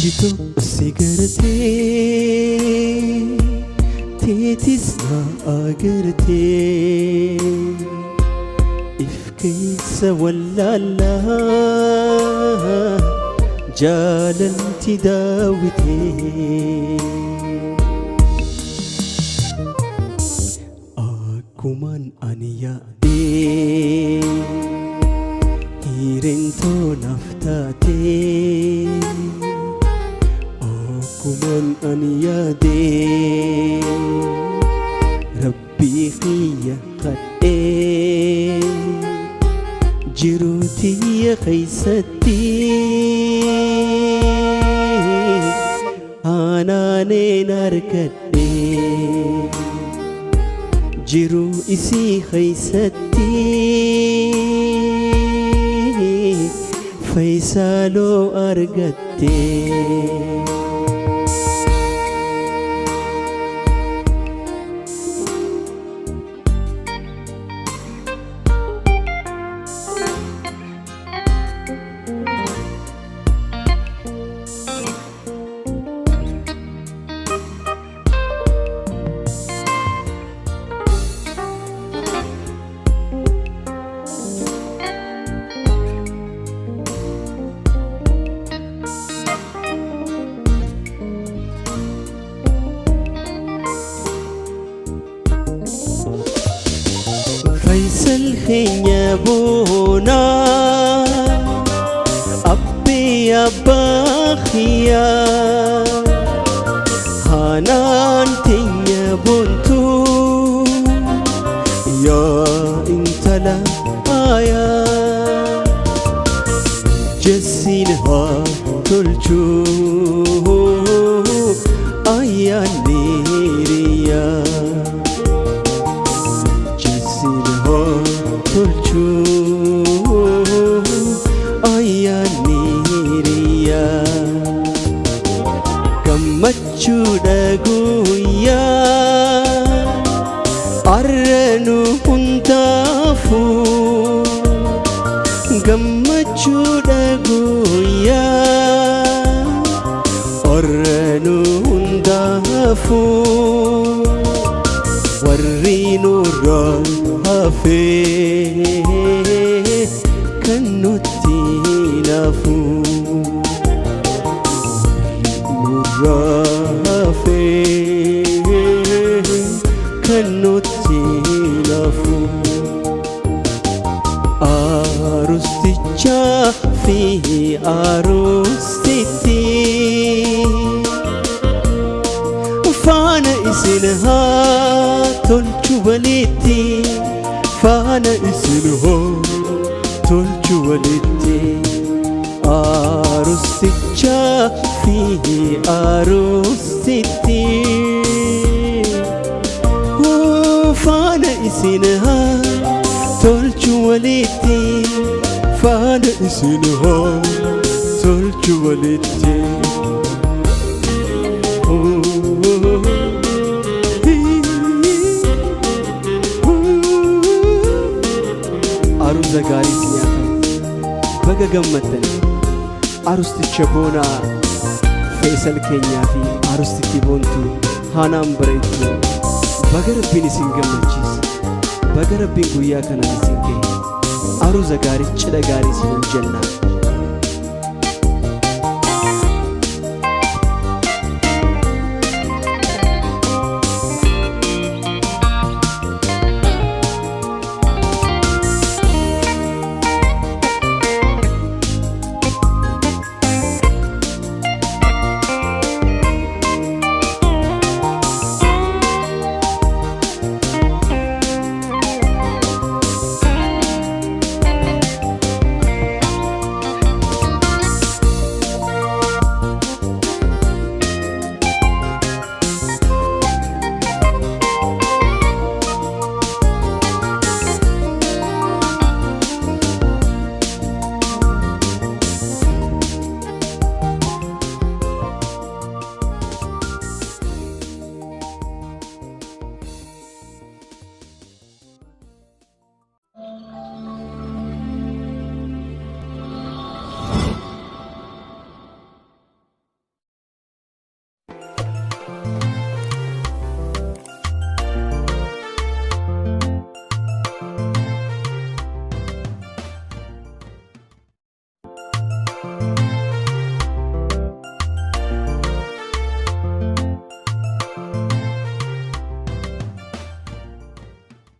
Ijito sigarate teetis na agarte if keessa wallala jaalalti daawite akkuman ani yaade hiirentoo naaf taate akkuman ani yaade rabbii kiyya kadhee jiruu tiyya keeysatti anaaneen argadhe jiruu isii keeysatti faysaaloo argadhe Faisal keenya boonaa abbee abbaa kiyyaa haanaan teenya boontuu yaa intala aayaa jessiin haa tolchuu ayyaanni hiriyaa tolchuu ayyaanni hiriyaa gammachuudha guyyaa arranu hundaafuu gammachuudha guyyaa arranu hundaafuu warri nurraa hafee kan nutti naafu nurraa hafee kan nutti naafu aarustichaa fi aarustitti faana isin haa tolchu walitti faana isin haa tolchu walitti aarustichaa fi aarustitti faana isin haa tolchu walitti faana isin haa tolchu walitti aruuza gaarii si nyaatamu baga gammaddan arusticha boonaa Faisal keenyaa fi arustitti boontuu haanaan bareeddu baga rabbiin isin gammachiise baga rabbiin guyyaa kanaan isin ga'e aruuza gaarii cidha gaarii isin jennaan